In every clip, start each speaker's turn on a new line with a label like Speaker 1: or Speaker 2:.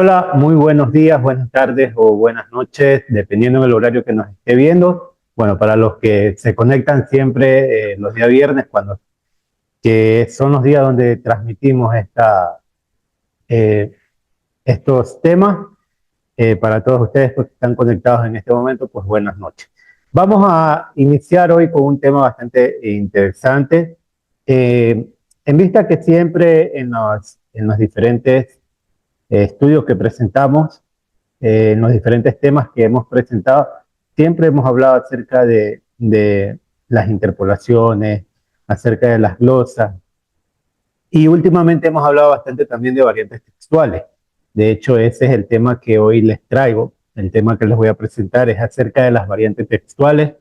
Speaker 1: Hola, muy buenos días, buenas tardes o buenas noches, dependiendo del horario que nos esté viendo. Bueno, para los que se conectan siempre los días viernes, que son los días donde transmitimos eh, estos temas, para todos ustedes que están conectados en este momento, pues buenas noches. Vamos a iniciar hoy con un tema bastante interesante. Eh, en vista que siempre en los diferentes estudios que presentamos, en los diferentes temas que hemos presentado, siempre hemos hablado acerca de las interpolaciones, acerca de las glosas, y últimamente hemos hablado bastante también de variantes textuales. De hecho, ese es el tema que hoy les traigo. El tema que les voy a presentar es acerca de las variantes textuales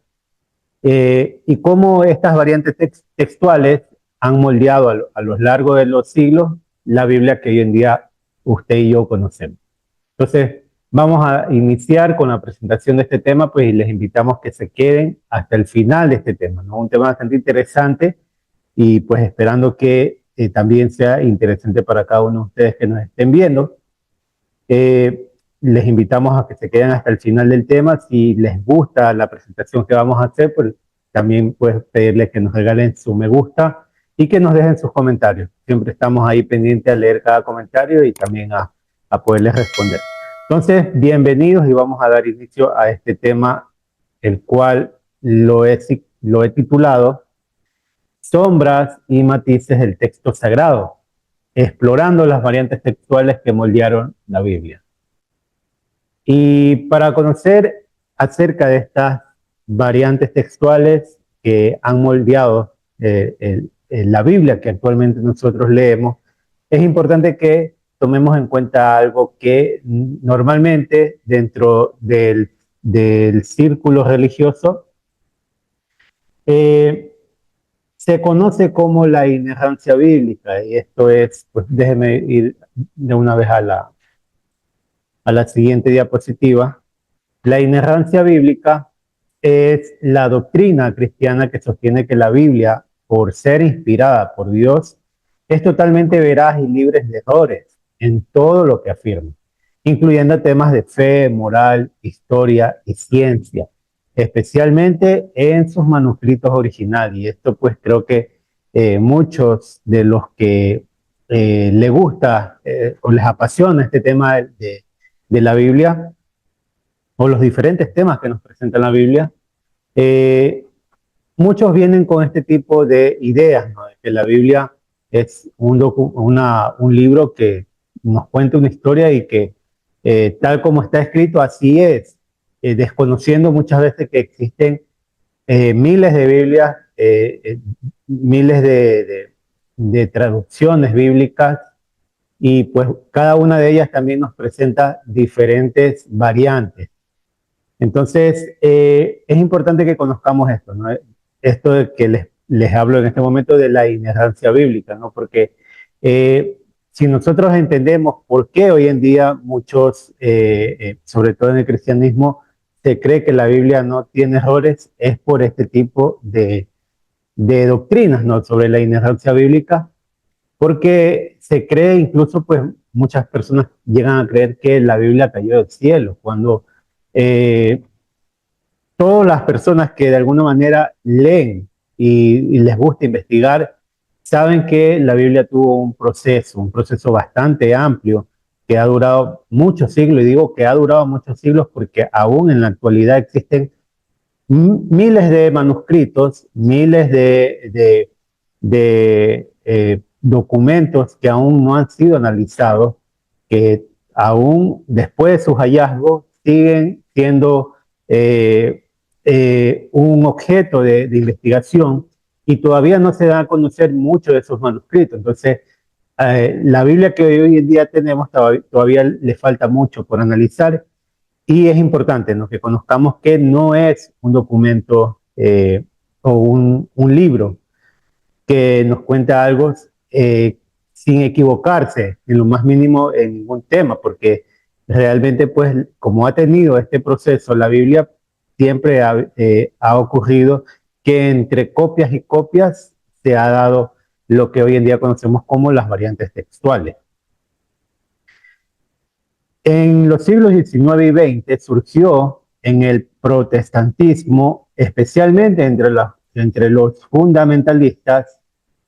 Speaker 1: y cómo estas variantes textuales han moldeado a lo largo de los siglos la Biblia que hoy en día usted y yo conocemos. Entonces, vamos a iniciar con la presentación de este tema, pues y les invitamos que se queden hasta el final de este tema, ¿no? Un tema bastante interesante y pues esperando que también sea interesante para cada uno de ustedes que nos estén viendo. Les invitamos a que se queden hasta el final del tema. Si les gusta la presentación que vamos a hacer, pues también puedes pedirles que nos regalen su me gusta y que nos dejen sus comentarios. Siempre estamos ahí pendientes a leer cada comentario y también a poderles responder. Entonces, bienvenidos y vamos a dar inicio a este tema, el cual lo he titulado Sombras y matices del texto sagrado, explorando las variantes textuales que moldearon la Biblia. Y para conocer acerca de estas variantes textuales que han moldeado la Biblia que actualmente nosotros leemos, es importante que tomemos en cuenta algo que normalmente dentro del círculo religioso eh, se conoce como la inerrancia bíblica. Y esto es, pues déjeme ir de una vez a la siguiente diapositiva. La inerrancia bíblica es la doctrina cristiana que sostiene que la Biblia, por ser inspirada por Dios, es totalmente veraz y libre de errores en todo lo que afirma, incluyendo temas de fe, moral, historia y ciencia, especialmente en sus manuscritos originales. Y esto pues creo que muchos de los que les gusta o les apasiona este tema de la Biblia, o los diferentes temas que nos presenta la Biblia, eh, muchos vienen con este tipo de ideas, ¿no? De que la Biblia es un libro que nos cuenta una historia y que tal como está escrito, así es, desconociendo muchas veces que existen miles de Biblias, miles de traducciones bíblicas, y pues cada una de ellas también nos presenta diferentes variantes. Entonces, es importante que conozcamos esto, ¿no? Esto de que les hablo en este momento de la inerrancia bíblica, ¿no? Porque si nosotros entendemos por qué hoy en día muchos, sobre todo en el cristianismo, se cree que la Biblia no tiene errores, es por este tipo de doctrinas, ¿no? Sobre la inerrancia bíblica, porque se cree incluso, pues muchas personas llegan a creer que la Biblia cayó del cielo, cuando eh, todas las personas que de alguna manera leen y les gusta investigar, saben que la Biblia tuvo un proceso bastante amplio que ha durado muchos siglos, y digo que ha durado muchos siglos porque aún en la actualidad existen miles de manuscritos, miles de documentos que aún no han sido analizados, que aún después de sus hallazgos siguen siendo eh, un objeto de investigación, y todavía no se da a conocer mucho de esos manuscritos. Entonces, la Biblia que hoy en día tenemos todavía le falta mucho por analizar, y es importante, ¿no?, que conozcamos que no es un documento o un libro que nos cuenta algo eh, sin equivocarse en lo más mínimo en ningún tema, porque realmente, pues, como ha tenido este proceso, la Biblia siempre ha ocurrido que entre copias y copias se ha dado lo que hoy en día conocemos como las variantes textuales. En los siglos XIX y XX surgió en el protestantismo, especialmente entre los fundamentalistas.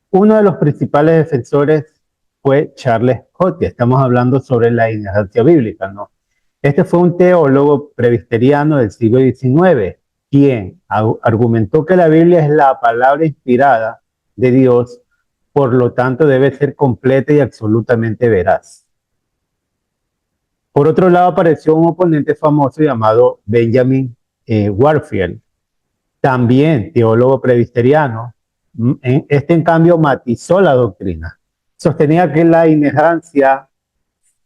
Speaker 1: Uno de los principales defensores fue Charles Scotti. Estamos hablando sobre la inerrancia bíblica, ¿no? Este fue un teólogo presbiteriano del siglo XIX, quien argumentó que la Biblia es la palabra inspirada de Dios, por lo tanto debe ser completa y absolutamente veraz. Por otro lado, apareció un oponente famoso llamado Benjamin Warfield, también teólogo presbiteriano. Este, en cambio, matizó la doctrina. Sostenía que la inerrancia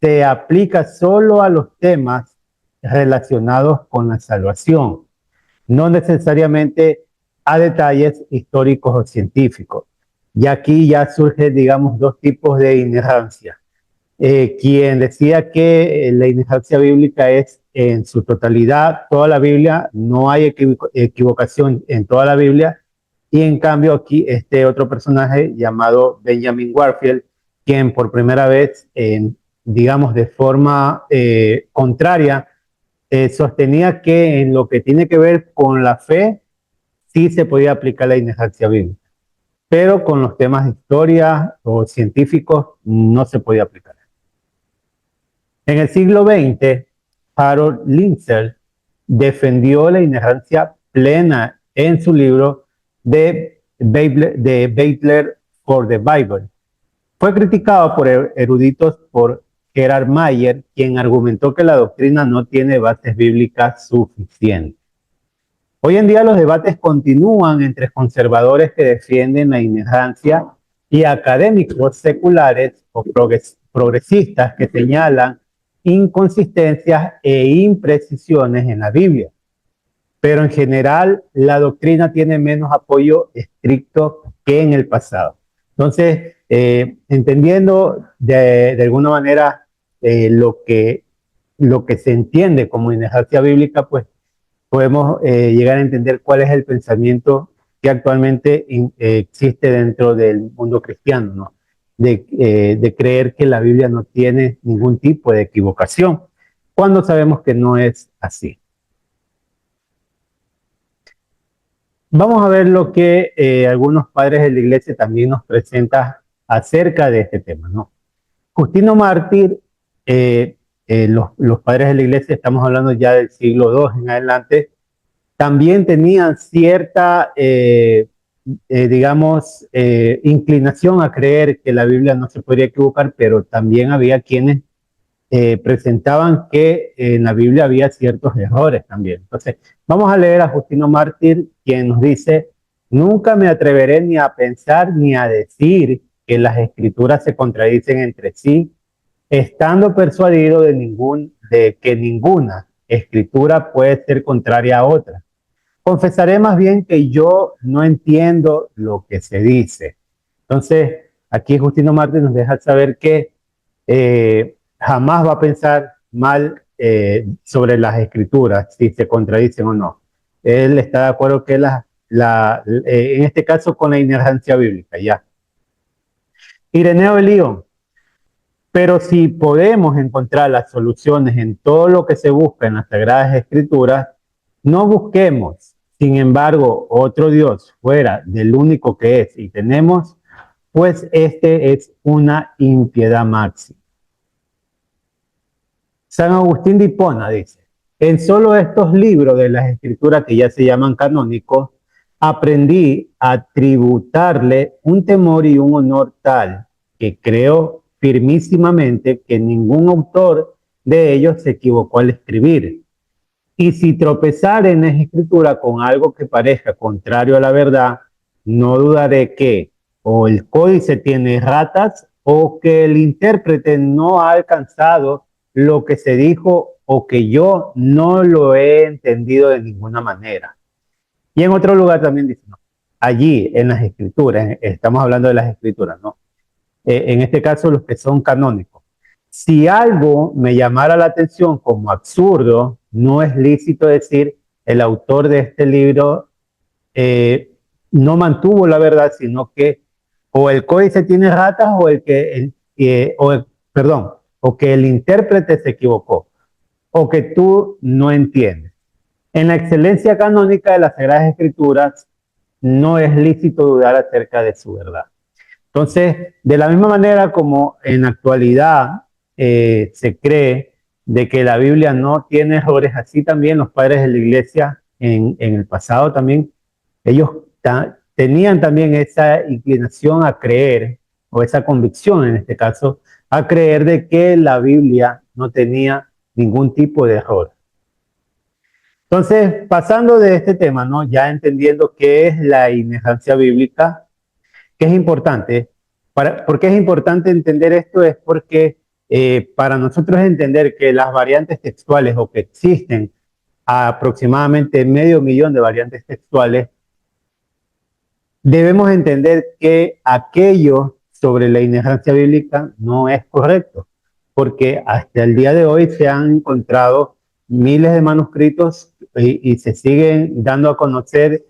Speaker 1: se aplica solo a los temas relacionados con la salvación, no necesariamente a detalles históricos o científicos. Y aquí ya surge, digamos, dos tipos de inerrancia. Quien decía que la inerrancia bíblica es en su totalidad, toda la Biblia, no hay equivocación en toda la Biblia, y en cambio aquí este otro personaje llamado Benjamin Warfield, quien por primera vez, digamos de forma contraria, sostenía que en lo que tiene que ver con la fe, sí se podía aplicar la inerrancia bíblica, pero con los temas de historia o científicos no se podía aplicar. En el siglo XX, Harold Lindsey defendió la inerrancia plena en su libro The Battler for the Bible. Fue criticado por eruditos por Gerhard Meyer, quien argumentó que la doctrina no tiene bases bíblicas suficientes. Hoy en día los debates continúan entre conservadores que defienden la inerrancia y académicos seculares o progresistas que señalan inconsistencias e imprecisiones en la Biblia. Pero en general la doctrina tiene menos apoyo estricto que en el pasado. Entonces, entendiendo de alguna manera lo que se entiende como inerrancia bíblica, pues podemos llegar a entender cuál es el pensamiento que actualmente existe dentro del mundo cristiano, ¿no? De creer que la Biblia no tiene ningún tipo de equivocación, cuando sabemos que no es así. Vamos a ver lo que algunos padres de la iglesia también nos presentan acerca de este tema, ¿no? Justino Mártir, los padres de la iglesia, estamos hablando ya del siglo II en adelante, también tenían cierta, digamos, inclinación a creer que la Biblia no se podría equivocar, pero también había quienes presentaban que en la Biblia había ciertos errores también. Entonces, vamos a leer a Justino Mártir, quien nos dice: nunca me atreveré ni a pensar ni a decir que las escrituras se contradicen entre sí, estando persuadido de que ninguna escritura puede ser contraria a otra. Confesaré más bien que yo no entiendo lo que se dice. Entonces, aquí Justino Mártir nos deja saber que jamás va a pensar mal sobre las escrituras, si se contradicen o no. Él está de acuerdo que en este caso con la inerrancia bíblica, ya. Ireneo de Lyon: pero si podemos encontrar las soluciones en todo lo que se busca en las Sagradas Escrituras, no busquemos, sin embargo, otro Dios fuera del único que es y tenemos, pues este es una impiedad máxima. San Agustín de Hipona dice: en solo estos libros de las Escrituras que ya se llaman canónicos, aprendí a tributarle un temor y un honor tal que creo firmísimamente que ningún autor de ellos se equivocó al escribir. Y si tropezar en la escritura con algo que parezca contrario a la verdad, no dudaré que o el códice tiene ratas o que el intérprete no ha alcanzado lo que se dijo o que yo no lo he entendido de ninguna manera. Y en otro lugar también dice, no, allí en las escrituras, estamos hablando de las escrituras, ¿no? En este caso los que son canónicos. Si algo me llamara la atención como absurdo, no es lícito decir el autor de este libro no mantuvo la verdad, sino que o el códice tiene ratas o perdón, o que el intérprete se equivocó, o que tú no entiendes. En la excelencia canónica de las Sagradas Escrituras no es lícito dudar acerca de su verdad. Entonces, de la misma manera como en la actualidad se cree de que la Biblia no tiene errores, así también los padres de la iglesia en el pasado también, ellos tenían también esa inclinación a creer, o esa convicción en este caso, a creer de que la Biblia no tenía ningún tipo de error. Entonces, pasando de este tema, ¿no? Ya entendiendo qué es la inerrancia bíblica, que es importante. ¿Por qué es importante entender esto? Es porque para nosotros entender que las variantes textuales o que existen aproximadamente 500.000 de variantes textuales, debemos entender que aquello sobre la inerrancia bíblica no es correcto, porque hasta el día de hoy se han encontrado miles de manuscritos y se siguen dando a conocer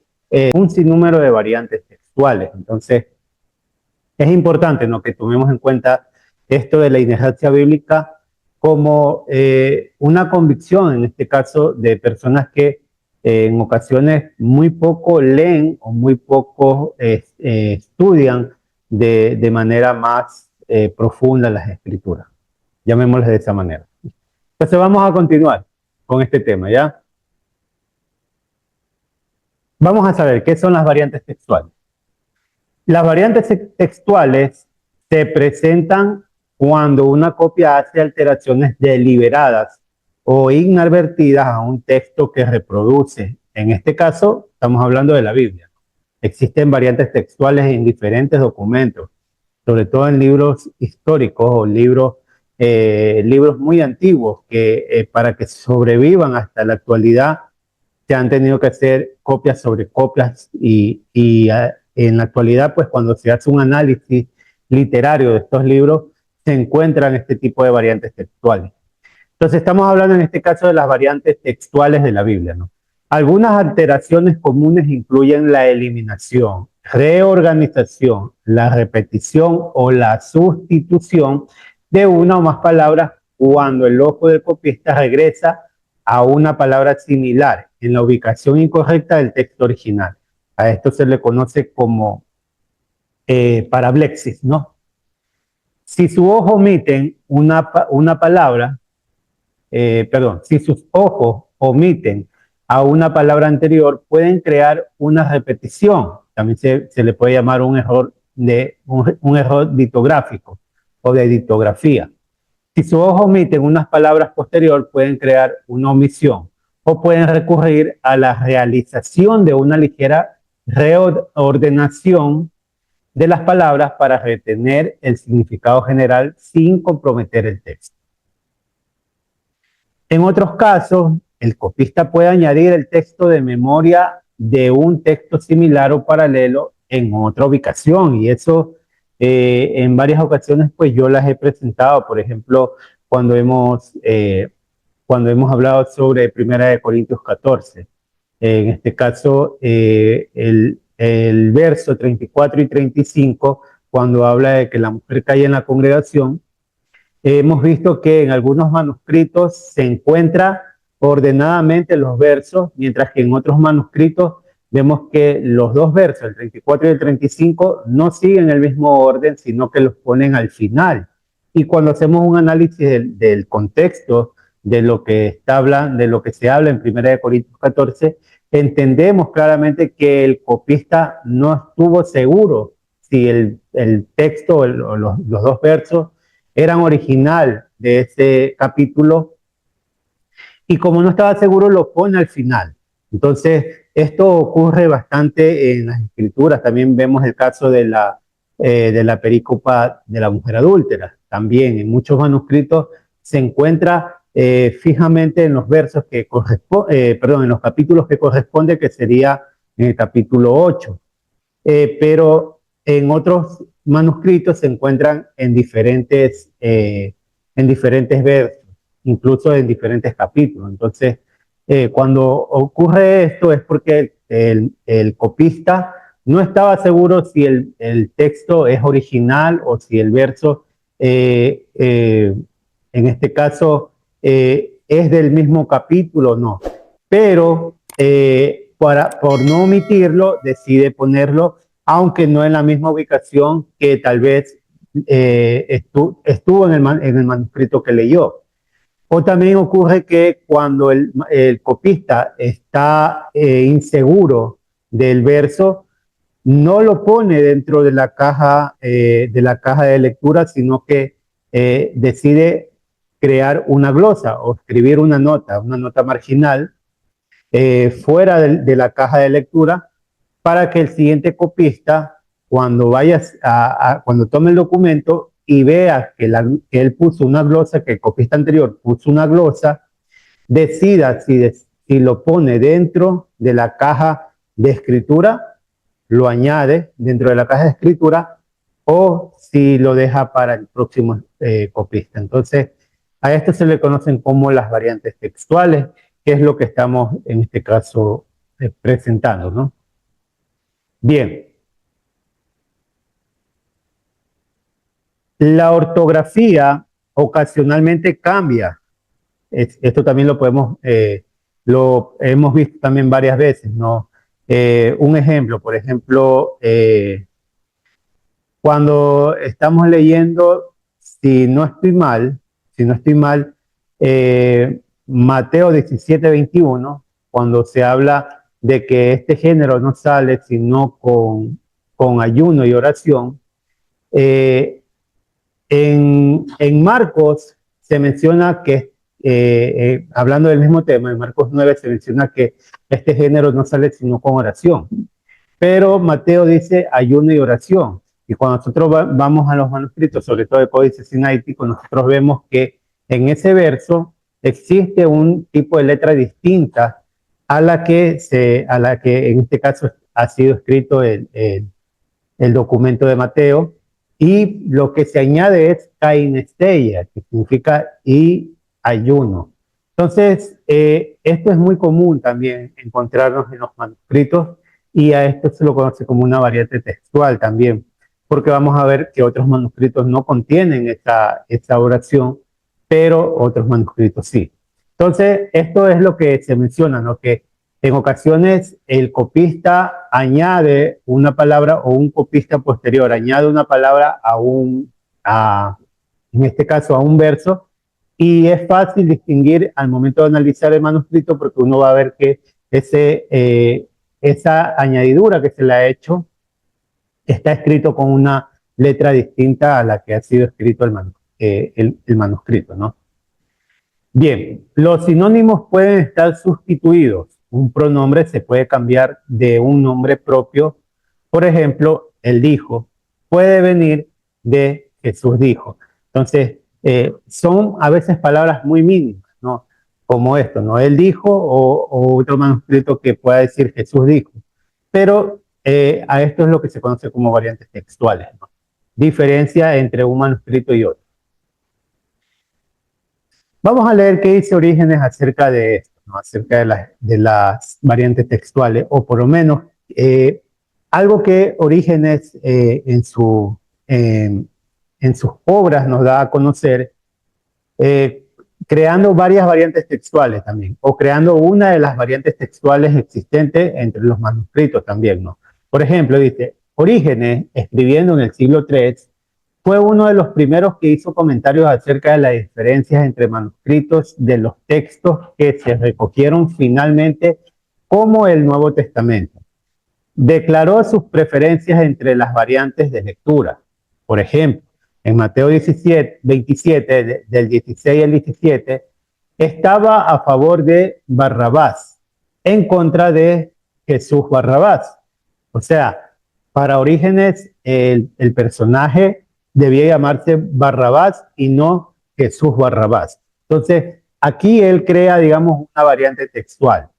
Speaker 1: un sinnúmero de variantes textuales. Entonces, es importante, ¿no?, que tomemos en cuenta esto de la inerrancia bíblica como una convicción, en este caso, de personas que en ocasiones muy poco leen o muy poco estudian de manera más profunda las escrituras. Llamémosles de esa manera. Entonces vamos a continuar con este tema, ¿ya? Vamos a saber qué son las variantes textuales. Las variantes textuales se presentan cuando una copia hace alteraciones deliberadas o inadvertidas a un texto que reproduce. En este caso, estamos hablando de la Biblia. Existen variantes textuales en diferentes documentos, sobre todo en libros históricos o libros muy antiguos que para que sobrevivan hasta la actualidad se han tenido que hacer copias sobre copias y en la actualidad, pues cuando se hace un análisis literario de estos libros, se encuentran este tipo de variantes textuales. Entonces estamos hablando en este caso de las variantes textuales de la Biblia, ¿no? Algunas alteraciones comunes incluyen la eliminación, reorganización, la repetición o la sustitución de una o más palabras cuando el ojo del copista regresa a una palabra similar en la ubicación incorrecta del texto original. A esto se le conoce como parablexis, ¿no? Si sus ojos omiten una palabra, si sus ojos omiten a una palabra anterior, pueden crear una repetición. También se le puede llamar un error ditográfico o de ditografía. Si sus ojos omiten unas palabras posterior, pueden crear una omisión o pueden recurrir a la realización de una ligera reordenación de las palabras para retener el significado general sin comprometer el texto. En otros casos, el copista puede añadir el texto de memoria de un texto similar o paralelo en otra ubicación, y eso en varias ocasiones pues yo las he presentado. Por ejemplo, cuando hemos hablado sobre 1 Corintios 14. En este caso, el verso 34 y 35, cuando habla de que la mujer cae en la congregación, hemos visto que en algunos manuscritos se encuentra ordenadamente los versos, mientras que en otros manuscritos vemos que los dos versos, el 34 y el 35, no siguen el mismo orden, sino que los ponen al final. Y cuando hacemos un análisis del contexto de lo que de lo que se habla en 1 Corintios 14, entendemos claramente que el copista no estuvo seguro si el texto o los dos versos eran original de ese capítulo, y como no estaba seguro lo pone al final. Entonces esto ocurre bastante en las escrituras. También vemos el caso de la perícopa de la mujer adúltera. También en muchos manuscritos se encuentra fijamente en los versos que en los capítulos que corresponde, que sería en el capítulo 8. Pero en otros manuscritos se encuentran en diferentes versos, incluso en diferentes capítulos. Entonces, cuando ocurre esto es porque el copista no estaba seguro si el texto es original o si el verso en este caso es del mismo capítulo, no. Pero por no omitirlo, decide ponerlo, aunque no en la misma ubicación que tal vez estuvo en el manuscrito que leyó. O también ocurre que cuando el copista está inseguro del verso, no lo pone dentro de la caja de lectura, sino que decide crear una glosa o escribir una nota marginal fuera de la caja de lectura para que el siguiente copista, cuando cuando tome el documento y vea que él puso una glosa, que el copista anterior puso una glosa, decida si lo pone dentro de la caja de escritura, lo añade dentro de la caja de escritura, o si lo deja para el próximo copista. Entonces, a esto se le conocen como las variantes textuales, que es lo que estamos en este caso presentando, ¿no? Bien. La ortografía ocasionalmente cambia. Esto también lo hemos visto también varias veces, ¿no? Un ejemplo, por ejemplo, cuando estamos leyendo, si no estoy mal, Mateo 17:21, cuando se habla de que este género no sale sino con ayuno y oración, en Marcos se menciona que, hablando del mismo tema, en Marcos 9 se menciona que este género no sale sino con oración. Pero Mateo dice ayuno y oración. Y cuando nosotros vamos a los manuscritos, sobre todo el Códice Sinaítico, nosotros vemos que en ese verso existe un tipo de letra distinta a la que en este caso ha sido escrito el documento de Mateo, y lo que se añade es kainesteia, que significa y ayuno. Entonces, esto es muy común también encontrarnos en los manuscritos, y a esto se lo conoce como una variante textual también, porque vamos a ver que otros manuscritos no contienen esta oración, pero otros manuscritos sí. Entonces, esto es lo que se menciona, ¿no? Que en ocasiones el copista añade una palabra, o un copista posterior añade una palabra en este caso a un verso, y es fácil distinguir al momento de analizar el manuscrito, porque uno va a ver que esa añadidura que se le ha hecho está escrito con una letra distinta a la que ha sido escrito el manuscrito, ¿no? Bien, los sinónimos pueden estar sustituidos. Un pronombre se puede cambiar de un nombre propio. Por ejemplo, él dijo, puede venir de Jesús dijo. Entonces, son a veces palabras muy mínimas, ¿no? Como esto, ¿no? Él dijo, o otro manuscrito que pueda decir Jesús dijo. Pero a esto es lo que se conoce como variantes textuales, ¿no? Diferencia entre un manuscrito y otro. Vamos a leer qué dice Orígenes acerca de esto, ¿no? Acerca de las variantes textuales, o por lo menos algo que Orígenes en sus obras nos da a conocer, creando varias variantes textuales también, o creando una de las variantes textuales existentes entre los manuscritos también, ¿no? Por ejemplo, dice, Orígenes, escribiendo en el siglo III, fue uno de los primeros que hizo comentarios acerca de las diferencias entre manuscritos de los textos que se recogieron finalmente como el Nuevo Testamento. Declaró sus preferencias entre las variantes de lectura. Por ejemplo, en Mateo 27, del 16 al 17, estaba a favor de Barrabás, en contra de Jesús Barrabás. O sea, para Orígenes, el personaje debía llamarse Barrabás y no Jesús Barrabás. Entonces, aquí él crea, digamos, una variante textual.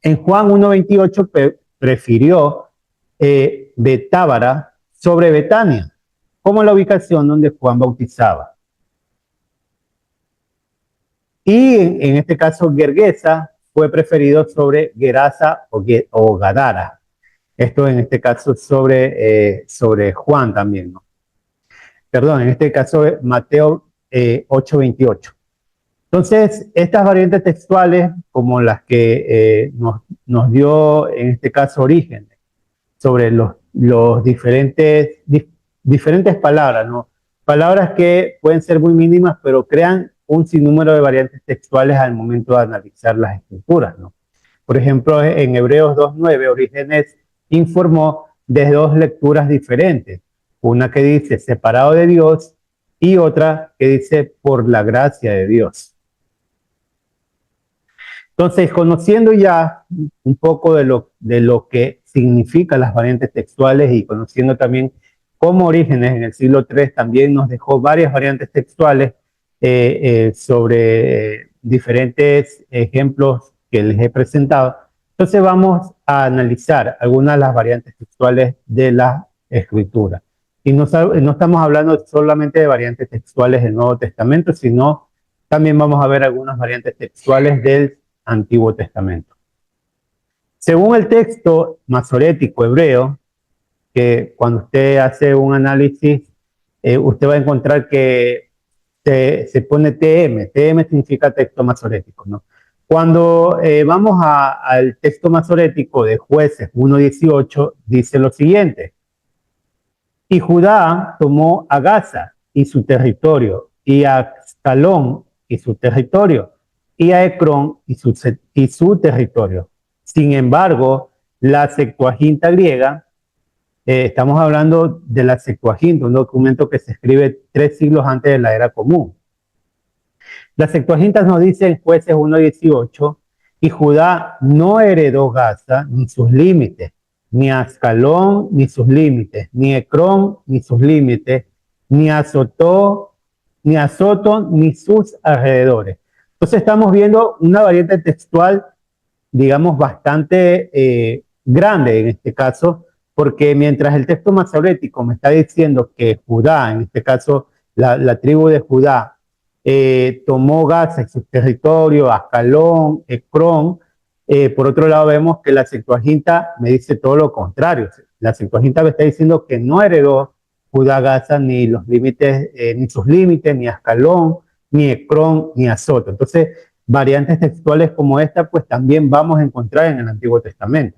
Speaker 1: En Juan 1:28 prefirió Betábara sobre Betania, como la ubicación donde Juan bautizaba. Y en este caso, Gergesa fue preferido sobre Gerasa o Gadara. Esto en este caso sobre Juan también, ¿no? Perdón, en este caso Mateo 8:28. Entonces, estas variantes textuales, como las que nos dio en este caso Orígenes, sobre los diferentes palabras, ¿no? Palabras que pueden ser muy mínimas, pero crean un sinnúmero de variantes textuales al momento de analizar las escrituras, ¿no? Por ejemplo, en Hebreos 2:9, Orígenes informó de dos lecturas diferentes. Una que dice separado de Dios y otra que dice por la gracia de Dios. Entonces, conociendo ya un poco de lo que significan las variantes textuales y conociendo también cómo Orígenes en el siglo III también nos dejó varias variantes textuales sobre diferentes ejemplos que les he presentado, entonces vamos a analizar algunas de las variantes textuales de la escritura. Y no estamos hablando solamente de variantes textuales del Nuevo Testamento, sino también vamos a ver algunas variantes textuales del Antiguo Testamento. Según el texto masorético hebreo, que cuando usted hace un análisis, usted va a encontrar que se pone TM. TM significa texto masorético, ¿no? Cuando vamos al texto masorético de Jueces 1:18, dice lo siguiente: y Judá tomó a Gaza y su territorio, y a Ascalón y su territorio, y a Ecrón y su territorio. Sin embargo, la Septuaginta griega, estamos hablando de la Septuaginta, un documento que se escribe 3 siglos antes de la era común. La Septuaginta nos dice en Jueces 1:18, y Judá no heredó Gaza ni sus límites, ni Ascalón ni sus límites, ni Ecrón ni sus límites, ni Azoto ni sus alrededores. Entonces estamos viendo una variante textual, digamos, bastante grande en este caso, porque mientras el texto masorético me está diciendo que Judá, en este caso la tribu de Judá, tomó Gaza en su territorio, Ascalón, Ecrón, por otro lado vemos que la Septuaginta me dice todo lo contrario. La Septuaginta me está diciendo que no heredó Judá Gaza ni los límites, ni sus límites, ni Ascalón, ni Ecrón, ni Azoto. Entonces, variantes textuales como esta, pues también vamos a encontrar en el Antiguo Testamento.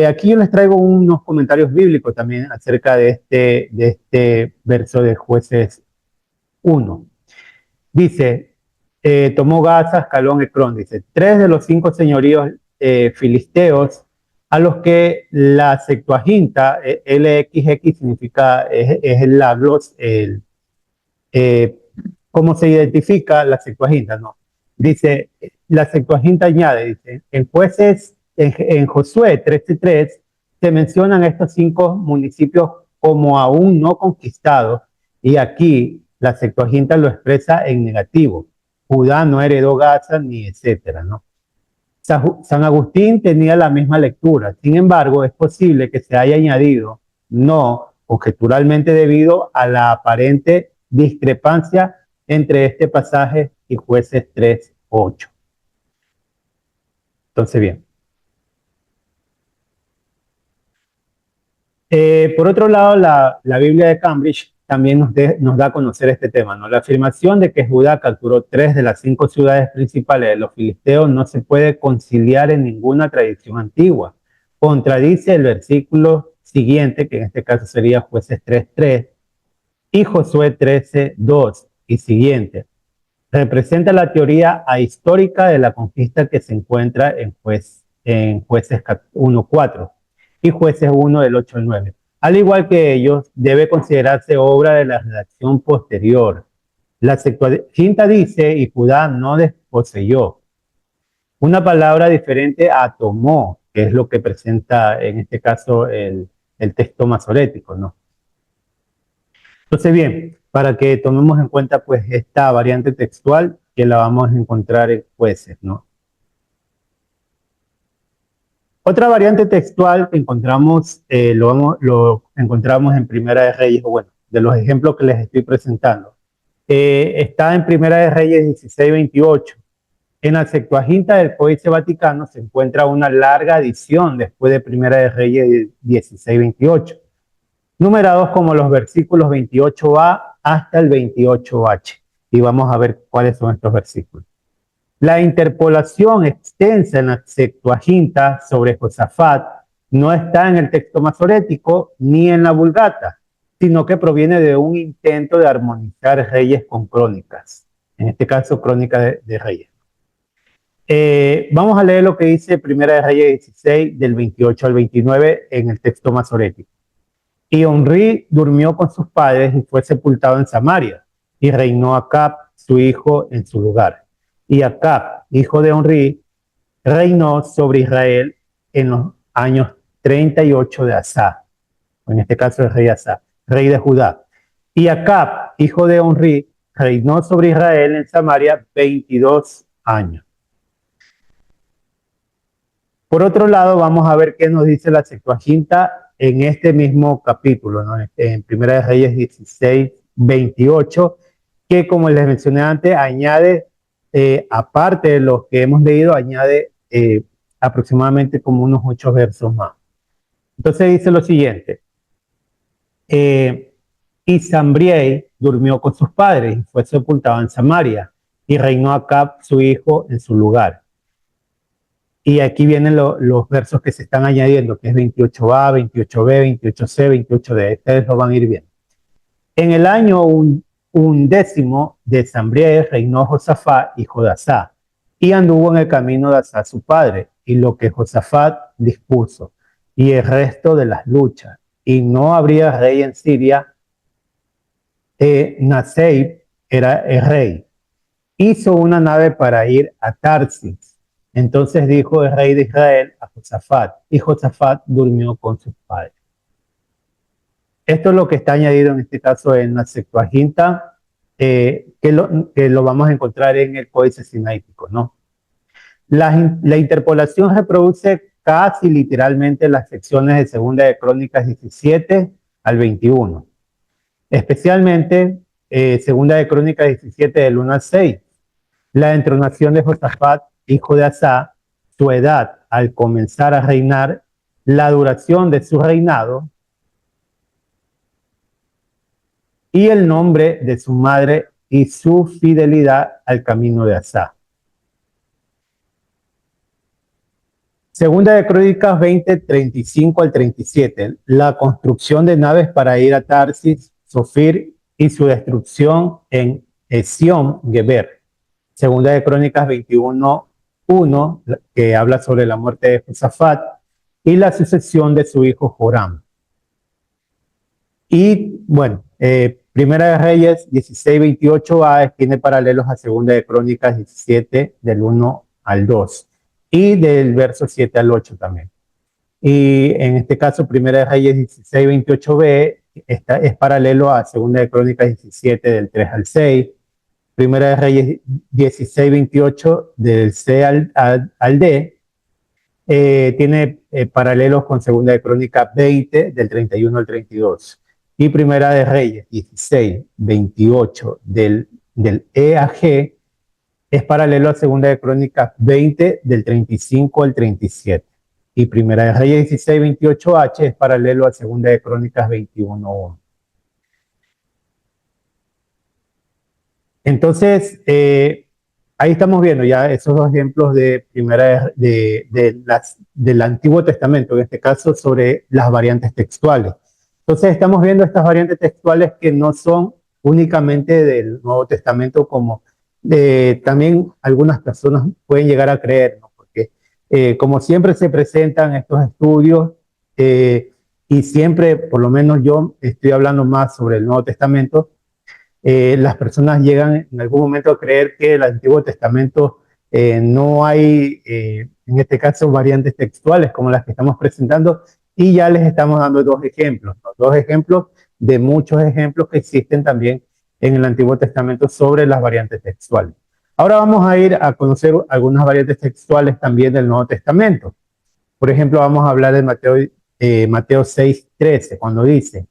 Speaker 1: Aquí yo les traigo unos comentarios bíblicos también acerca de este verso de Jueces 1. Dice, tomó Gaza, Ascalón, Ecrón, dice, 3 de los 5 señoríos filisteos a los que la Septuaginta, LXX significa, es el lagos, ¿cómo se identifica la Septuaginta? No. Dice, la Septuaginta añade, dice, en Jueces, en Josué 13:3, se mencionan estos 5 municipios como aún no conquistados, y aquí la Septuaginta lo expresa en negativo. Judá no heredó Gaza, ni etcétera, ¿no? San Agustín tenía la misma lectura. Sin embargo, es posible que se haya añadido no conjeturalmente debido a la aparente discrepancia entre este pasaje y Jueces 3:8. Entonces, bien. Por otro lado, la Biblia de Cambridge también nos da a conocer este tema, ¿no? La afirmación de que Judá capturó 3 de las 5 ciudades principales de los filisteos no se puede conciliar en ninguna tradición antigua. Contradice el versículo siguiente, que en este caso sería Jueces 3:3, y Josué 13:2 y siguiente. Representa la teoría ahistórica de la conquista que se encuentra en Jueces 1:4 y Jueces 1 del 8 al 9. Al igual que ellos, debe considerarse obra de la redacción posterior. La Septuaginta dice, y Judá no desposeyó. Una palabra diferente a tomó, que es lo que presenta en este caso el texto masorético, ¿no? Entonces, bien, para que tomemos en cuenta pues esta variante textual que la vamos a encontrar en Jueces, ¿no? Otra variante textual que encontramos, lo encontramos en Primera de Reyes, o bueno, de los ejemplos que les estoy presentando. Está en Primera de Reyes 16:28. En la Septuaginta del Códice Vaticano se encuentra una larga adición después de Primera de Reyes 16:28, numerados como los versículos 28a hasta el 28H. Y vamos a ver cuáles son estos versículos. La interpolación extensa en la Septuaginta sobre Josafat no está en el texto masorético ni en la Vulgata, sino que proviene de un intento de armonizar reyes con crónicas, en este caso crónica de reyes. Vamos a leer lo que dice Primera de Reyes 16, del 28 al 29 en el texto masorético. Y Omri durmió con sus padres y fue sepultado en Samaria, y reinó Acab, su hijo, en su lugar. Y Acab, hijo de Omri, reinó sobre Israel en los años 38 de Asa, en este caso el rey Asa, rey de Judá. Y Acab, hijo de Omri, reinó sobre Israel en Samaria 22 años. Por otro lado, vamos a ver qué nos dice la Septuaginta en este mismo capítulo, ¿no? En Primera de Reyes 16, 28, que como les mencioné antes, añade, aparte de los que hemos leído, añade aproximadamente como unos 8 versos más. Entonces dice lo siguiente, y Sambriel durmió con sus padres y fue sepultado en Samaria, y reinó Acab, su hijo, en su lugar. Y aquí vienen los versos que se están añadiendo, que es 28a, 28b, 28c, 28d. Ustedes lo van a ir viendo. En el año undécimo de Sambriel reinó Josafat, hijo de Asa, y anduvo en el camino de Asa su padre, y lo que Josafat dispuso, y el resto de las luchas. Y no habría rey en Siria. Naseib era el rey. Hizo una nave para ir a Tarsis. Entonces dijo el rey de Israel a Josafat, y Josafat durmió con sus padres. Esto es lo que está añadido en este caso en la Septuaginta, que lo vamos a encontrar en el Códice Sinaítico, ¿no? La interpolación reproduce casi literalmente las secciones de Segunda de Crónicas 17 al 21, especialmente Segunda de Crónicas 17 del 1 al 6. La entronación de Josafat, hijo de Asa, su edad al comenzar a reinar, la duración de su reinado y el nombre de su madre y su fidelidad al camino de Asa. Segunda de Crónicas 20, 35 al 37, la construcción de naves para ir a Tarsis, Sofir y su destrucción en Esión Geber. Segunda de Crónicas 21, 1, que habla sobre la muerte de Josafat y la sucesión de su hijo Joram. Y bueno, Primera de Reyes 16, 28a tiene paralelos a Segunda de Crónicas 17 del 1 al 2 y del verso 7 al 8 también. Y en este caso, Primera de Reyes 16, 28b es paralelo a Segunda de Crónicas 17 del 3 al 6. Primera de Reyes 16, 28 del C al D, tiene paralelos con Segunda de Crónicas 20 del 31 al 32. Y Primera de Reyes 16, 28 del E a G es paralelo a Segunda de Crónicas 20 del 35 al 37. Y Primera de Reyes 16, 28H es paralelo a Segunda de Crónicas 21, 1. Entonces, ahí estamos viendo ya esos dos ejemplos de del Antiguo Testamento, en este caso sobre las variantes textuales. Entonces estamos viendo estas variantes textuales que no son únicamente del Nuevo Testamento, como también algunas personas pueden llegar a creer, ¿no? Porque como siempre se presentan estos estudios y siempre, por lo menos yo estoy hablando más sobre el Nuevo Testamento, las personas llegan en algún momento a creer que el Antiguo Testamento no hay, en este caso, variantes textuales como las que estamos presentando, y ya les estamos dando dos ejemplos, ¿no? Dos ejemplos de muchos ejemplos que existen también en el Antiguo Testamento sobre las variantes textuales. Ahora vamos a ir a conocer algunas variantes textuales también del Nuevo Testamento. Por ejemplo, vamos a hablar de Mateo 6, 13, cuando dice: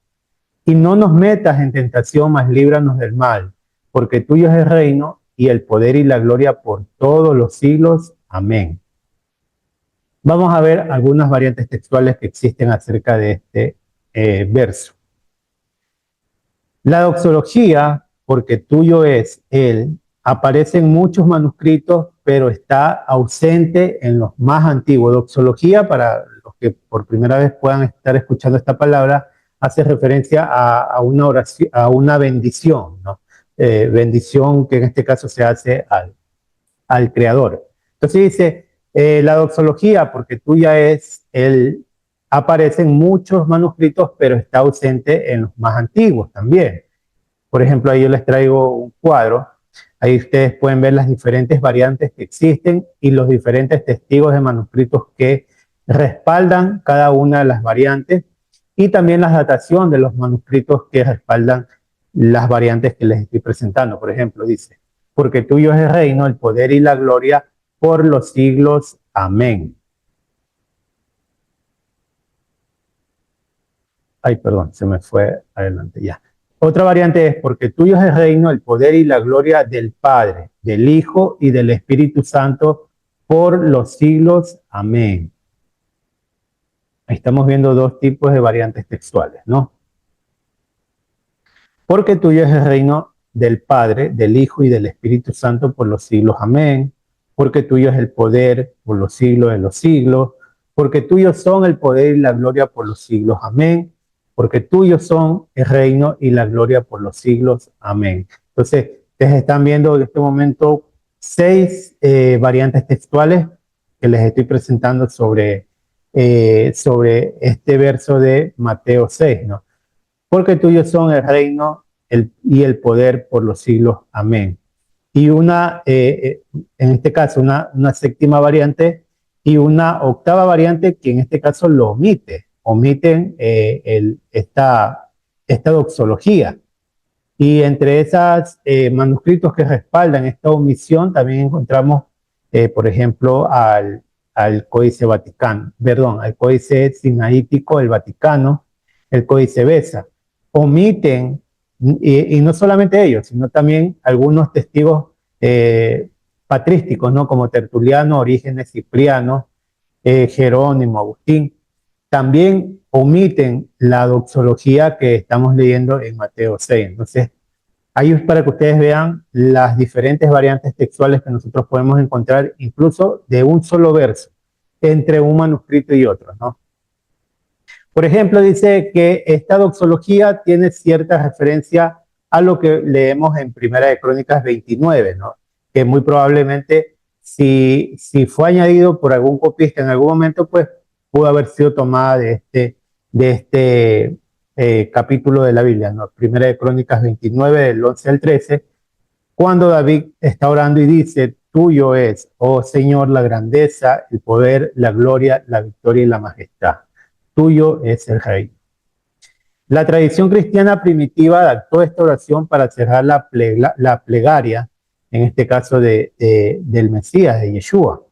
Speaker 1: y no nos metas en tentación, mas líbranos del mal, porque tuyo es el reino y el poder y la gloria por todos los siglos. Amén. Vamos a ver algunas variantes textuales que existen acerca de este verso. La doxología, porque tuyo es él, aparece en muchos manuscritos, pero está ausente en los más antiguos. Doxología, para los que por primera vez puedan estar escuchando esta palabra, hace referencia a una oración, a una bendición, ¿no? Bendición que en este caso se hace al Creador. Entonces dice, la doxología, porque tuya es él, aparece en muchos manuscritos, pero está ausente en los más antiguos también. Por ejemplo, ahí yo les traigo un cuadro. Ahí ustedes pueden ver las diferentes variantes que existen y los diferentes testigos de manuscritos que respaldan cada una de las variantes y también la datación de los manuscritos que respaldan las variantes que les estoy presentando. Por ejemplo, dice, porque tuyo es el reino, el poder y la gloria por los siglos. Amén. Ay, perdón, se me fue adelante ya. Otra variante es, porque tuyo es el reino, el poder y la gloria del Padre, del Hijo y del Espíritu Santo por los siglos. Amén. Ahí estamos viendo dos tipos de variantes textuales, ¿no? Porque tuyo es el reino del Padre, del Hijo y del Espíritu Santo por los siglos. Amén. Porque tuyo es el poder por los siglos de los siglos. Porque tuyos son el poder y la gloria por los siglos. Amén. Porque tuyos son el reino y la gloria por los siglos. Amén. Entonces, ustedes están viendo en este momento 6 variantes textuales que les estoy presentando sobre este verso de Mateo 6, ¿no? Porque tuyos son el reino y el poder por los siglos. Amén. Y en este caso, una séptima variante y una octava variante que en este caso lo omiten esta doxología. Y entre esos manuscritos que respaldan esta omisión también encontramos, por ejemplo, al Códice Vaticano, perdón, al Códice Sinaítico del Vaticano, el Códice Beza. Omiten, y no solamente ellos, sino también algunos testigos patrísticos, ¿no? Como Tertuliano, Orígenes, Cipriano, Jerónimo, Agustín, también omiten la doxología que estamos leyendo en Mateo 6. Entonces, ahí es para que ustedes vean las diferentes variantes textuales que nosotros podemos encontrar, incluso de un solo verso, entre un manuscrito y otro, ¿no? Por ejemplo, dice que esta doxología tiene cierta referencia a lo que leemos en Primera de Crónicas 29, ¿no? Que muy probablemente, si fue añadido por algún copista en algún momento, pues pudo haber sido tomada de este capítulo de la Biblia, ¿no? Primera de Crónicas 29, del 11 al 13, cuando David está orando y dice, tuyo es, oh Señor, la grandeza, el poder, la gloria, la victoria y la majestad. Tuyo es el rey. La tradición cristiana primitiva adaptó esta oración para cerrar la plegaria, en este caso del Mesías, de Yeshua.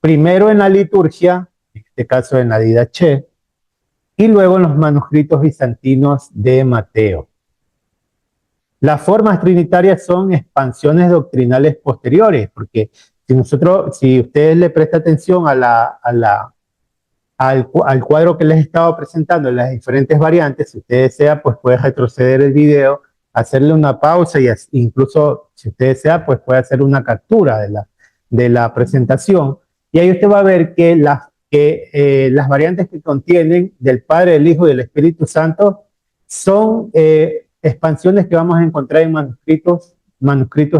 Speaker 1: Primero en la liturgia, en este caso en la Didache, y luego en los manuscritos bizantinos de Mateo. Las formas trinitarias son expansiones doctrinales posteriores, porque si ustedes le prestan atención al cuadro que les estaba presentando en las diferentes variantes, si usted desea, pues puede retroceder el video, hacerle una pausa y incluso, si usted desea, pues puede hacer una captura de la presentación. Y ahí usted va a ver que las variantes que contienen del Padre, del Hijo y del Espíritu Santo son expansiones que vamos a encontrar en manuscritos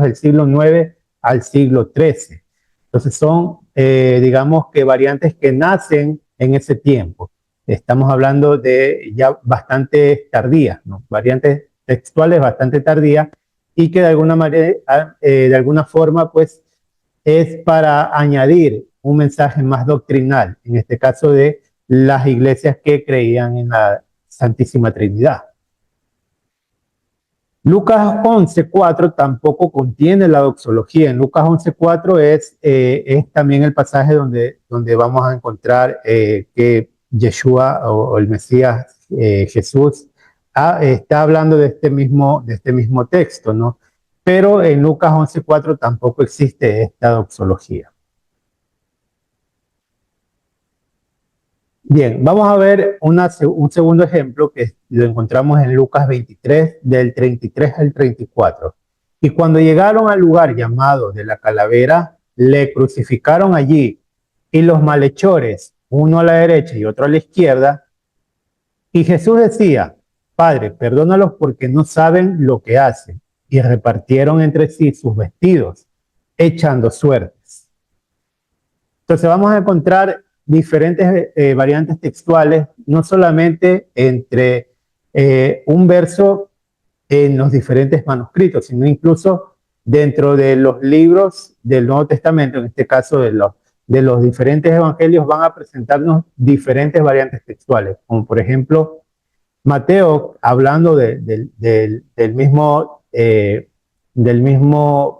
Speaker 1: del siglo IX al siglo XIII. Entonces son, digamos que variantes que nacen en ese tiempo. Estamos hablando de ya bastante tardías, ¿no? Variantes textuales bastante tardías y que de alguna manera, de alguna forma, pues es para añadir un mensaje más doctrinal, en este caso de las iglesias que creían en la Santísima Trinidad. Lucas 11:4 tampoco contiene la doxología. En Lucas 11:4 es también el pasaje donde vamos a encontrar que Yeshua o el Mesías Jesús está hablando de este mismo texto, ¿no? Pero en Lucas 11:4 tampoco existe esta doxología. Bien, vamos a ver un segundo ejemplo que lo encontramos en Lucas 23, del 33 al 34. Y cuando llegaron al lugar llamado de la calavera, le crucificaron allí, y los malhechores, uno a la derecha y otro a la izquierda. Y Jesús decía: Padre, perdónalos porque no saben lo que hacen. Y repartieron entre sí sus vestidos, echando suertes. Entonces vamos a encontrar diferentes variantes textuales, no solamente entre un verso en los diferentes manuscritos, sino incluso dentro de los libros del Nuevo Testamento, en este caso de los diferentes evangelios, van a presentarnos diferentes variantes textuales, como por ejemplo Mateo, hablando del mismo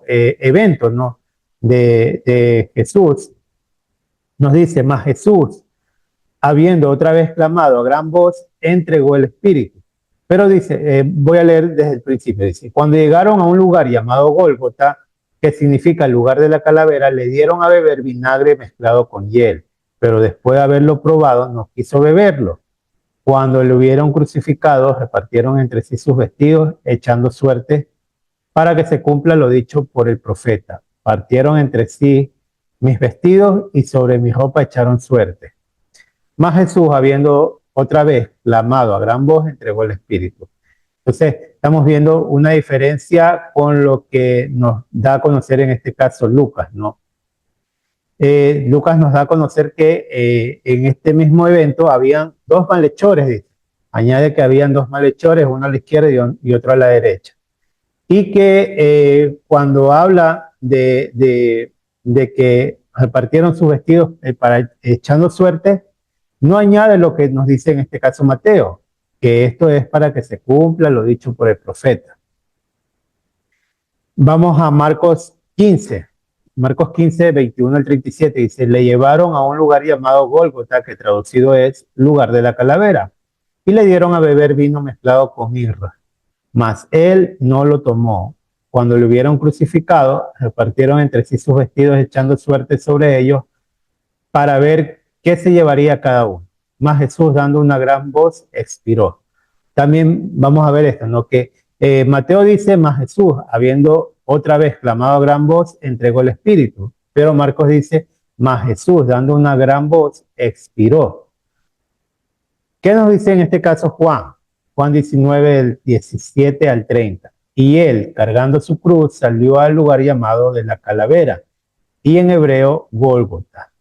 Speaker 1: evento, ¿no? De Jesús, nos dice: mas Jesús, habiendo otra vez clamado a gran voz, entregó el espíritu. Pero dice, voy a leer desde el principio, dice: cuando llegaron a un lugar llamado Gólgota, que significa el lugar de la calavera, le dieron a beber vinagre mezclado con hiel, pero después de haberlo probado, no quiso beberlo. Cuando lo hubieron crucificado, repartieron entre sí sus vestidos, echando suerte, para que se cumpla lo dicho por el profeta. Partieron entre sí mis vestidos y sobre mi ropa echaron suerte. Mas Jesús, habiendo otra vez clamado a gran voz, entregó el espíritu. Entonces, estamos viendo una diferencia con lo que nos da a conocer en este caso Lucas, ¿no? Lucas nos da a conocer que en este mismo evento habían dos malhechores, dice. Añade que habían dos malhechores, uno a la izquierda y otro a la derecha. Y que cuando habla de que repartieron sus vestidos para echando suerte, no añade lo que nos dice en este caso Mateo, que esto es para que se cumpla lo dicho por el profeta. Vamos a Marcos 15. Marcos 15, 21 al 37, dice: le llevaron a un lugar llamado Gólgota, que traducido es lugar de la calavera, y le dieron a beber vino mezclado con mirra. Mas él no lo tomó. Cuando lo hubieron crucificado, repartieron entre sí sus vestidos, echando suerte sobre ellos, para ver qué se llevaría cada uno. Mas Jesús, dando una gran voz, expiró. También vamos a ver esto, ¿no? Que Mateo dice: mas Jesús, habiendo otra vez clamado a gran voz, entregó el espíritu. Pero Marcos dice: mas Jesús, dando una gran voz, expiró. ¿Qué nos dice en este caso Juan? Juan 19, del 17 al 30. Y él, cargando su cruz, salió al lugar llamado de la calavera, y en hebreo Gólgota.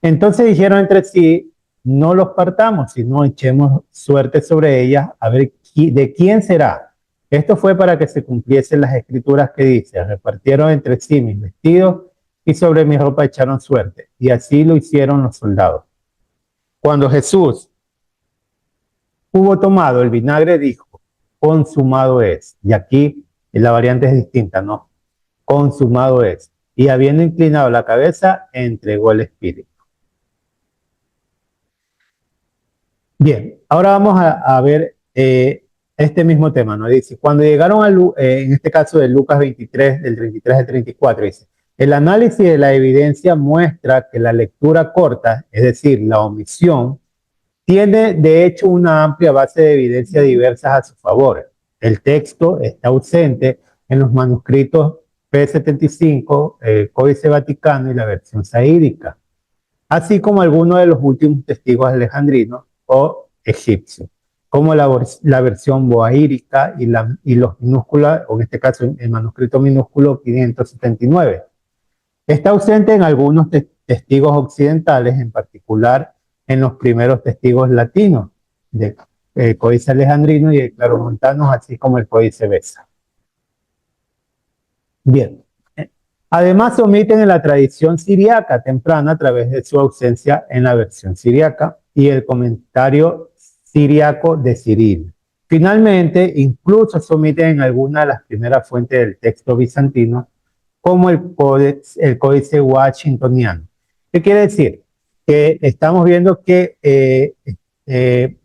Speaker 1: Entonces dijeron entre sí: no los partamos, sino echemos suerte sobre ellas, a ver de quién será. Esto fue para que se cumpliesen las escrituras que dice: repartieron entre sí mis vestidos y sobre mi ropa echaron suerte. Y así lo hicieron los soldados. Cuando Jesús hubo tomado el vinagre, dijo: consumado es. Y aquí la variante es distinta, ¿no? Consumado es. Y habiendo inclinado la cabeza, entregó el espíritu. Bien, ahora vamos a ver este mismo tema, ¿no? Dice: cuando llegaron en este caso de Lucas 23, del 33 al 34, dice: el análisis de la evidencia muestra que la lectura corta, es decir, la omisión, tiene de hecho una amplia base de evidencia diversas a su favor. El texto está ausente en los manuscritos P75, el Códice Vaticano y la versión saídica, así como algunos de los últimos testigos alejandrinos o egipcios, como la versión boaírica y los minúsculos, o en este caso el manuscrito minúsculo 579. Está ausente en algunos testigos occidentales, en particular en los primeros testigos latinos del Códice Alejandrino y el Claromontanos, así como el Códice Beza. Bien. Además, se omiten en la tradición siriaca temprana a través de su ausencia en la versión siriaca y el comentario siriaco de Ciril. Finalmente, incluso se omiten en algunas de las primeras fuentes del texto bizantino, como el códice washingtoniano. ¿Qué quiere decir? Que estamos viendo que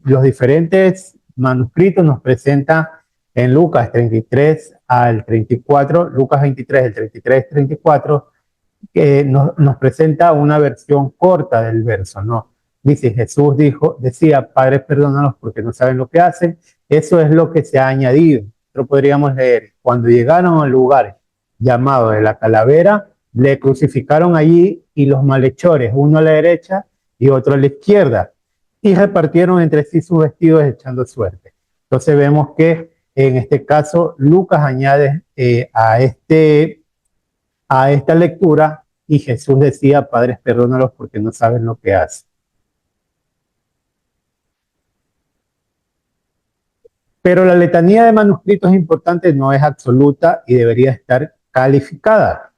Speaker 1: los diferentes manuscritos nos presentan en Lucas 33 al 34, Lucas 23, del 33 al 34, nos presenta una versión corta del verso, ¿no? Dice, Jesús decía, Padre, perdónalos porque no saben lo que hacen. Eso es lo que se ha añadido. Nosotros podríamos leer, cuando llegaron al lugar llamado de la calavera, le crucificaron allí y los malhechores, uno a la derecha y otro a la izquierda, y repartieron entre sí sus vestidos echando suerte. Entonces vemos que en este caso Lucas añade a esta lectura y Jesús decía, Padres, perdónalos porque no saben lo que hacen. Pero la letanía de manuscritos importantes no es absoluta y debería estar calificada.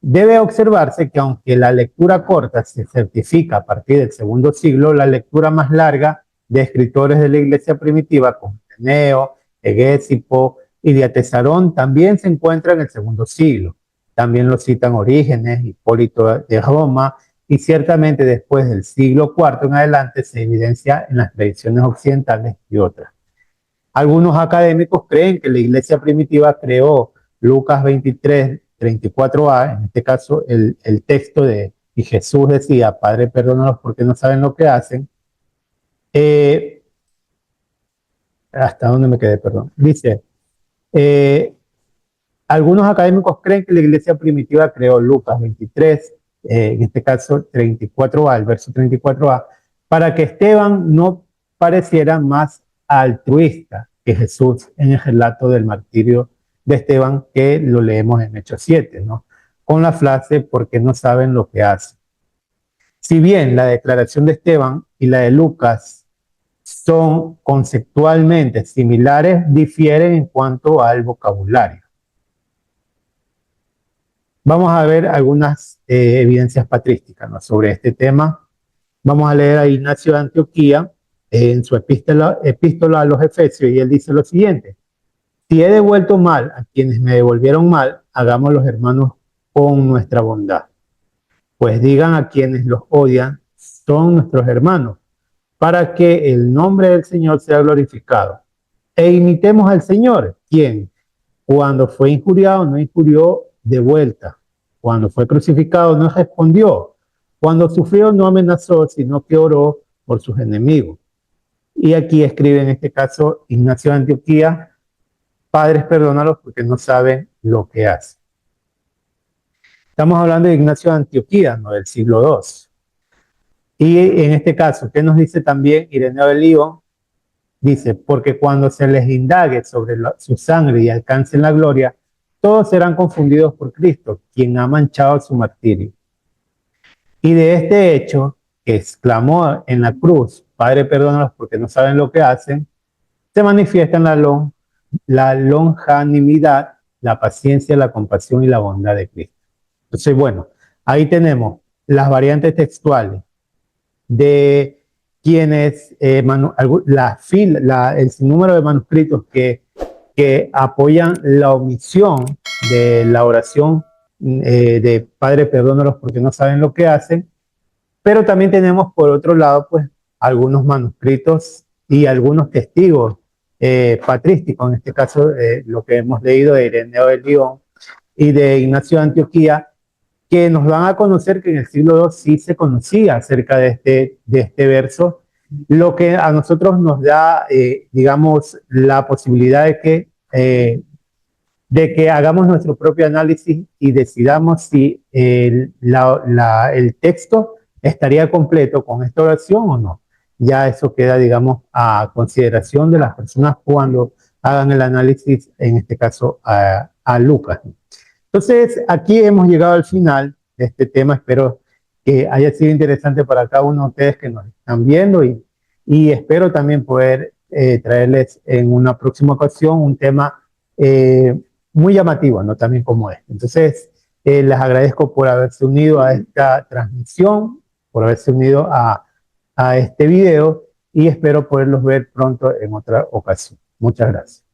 Speaker 1: Debe observarse que aunque la lectura corta se certifica a partir del segundo siglo, la lectura más larga de escritores de la iglesia primitiva como Ireneo, Hegesipo y Diatesarón también se encuentra en el segundo siglo. También lo citan Orígenes, Hipólito de Roma, y ciertamente después del siglo IV en adelante se evidencia en las tradiciones occidentales y otras. Algunos académicos creen que la iglesia primitiva creó Lucas 23, 34a, en este caso el texto de y Jesús decía, Padre, perdónalos porque no saben lo que hacen. ¿Hasta dónde me quedé? Perdón. Dice, algunos académicos creen que la iglesia primitiva creó Lucas 23, en este caso 34a, el verso 34a, para que Esteban no pareciera más altruista que Jesús en el relato del martirio de Esteban, que lo leemos en Hechos 7, ¿no? Con la frase, porque no saben lo que hacen. Si bien la declaración de Esteban y la de Lucas son conceptualmente similares, difieren en cuanto al vocabulario. Vamos a ver algunas evidencias patrísticas, ¿no?, sobre este tema. Vamos a leer a Ignacio de Antioquía en su epístola a los Efesios, y él dice lo siguiente: si he devuelto mal a quienes me devolvieron mal, hagamos los hermanos con nuestra bondad. Pues digan a quienes los odian, son nuestros hermanos, para que el nombre del Señor sea glorificado. E imitemos al Señor, quien, cuando fue injuriado, no injurió de vuelta. Cuando fue crucificado, no respondió. Cuando sufrió, no amenazó, sino que oró por sus enemigos. Y aquí escribe en este caso Ignacio de Antioquía: Padres, perdónalos porque no saben lo que hacen. Estamos hablando de Ignacio de Antioquía, ¿no?, del siglo II. Y en este caso, ¿qué nos dice también Ireneo de Lyon? Dice, porque cuando se les indague sobre su sangre y alcancen la gloria, todos serán confundidos por Cristo, quien ha manchado su martirio. Y de este hecho, que exclamó en la cruz, Padre, perdónalos porque no saben lo que hacen, se manifiesta en la longanimidad, la paciencia, la compasión y la bondad de Cristo. Entonces, bueno, ahí tenemos las variantes textuales de quienes, el sinnúmero de manuscritos que apoyan la omisión de la oración de Padre, perdónalos porque no saben lo que hacen, pero también tenemos por otro lado pues algunos manuscritos y algunos testigos patrísticos, en este caso lo que hemos leído de Ireneo de Lyon y de Ignacio de Antioquía, que nos van a conocer que en el siglo II sí se conocía acerca de este verso, lo que a nosotros nos da, digamos, la posibilidad de que hagamos nuestro propio análisis y decidamos si el texto estaría completo con esta oración o no. Ya eso queda, digamos, a consideración de las personas cuando hagan el análisis, en este caso a Lucas. Entonces, aquí hemos llegado al final de este tema. Espero que haya sido interesante para cada uno de ustedes que nos están viendo y espero también poder traerles en una próxima ocasión un tema muy llamativo, ¿no?, también como este. Entonces, les agradezco por haberse unido a esta transmisión, por haberse unido a este video, y espero poderlos ver pronto en otra ocasión. Muchas gracias.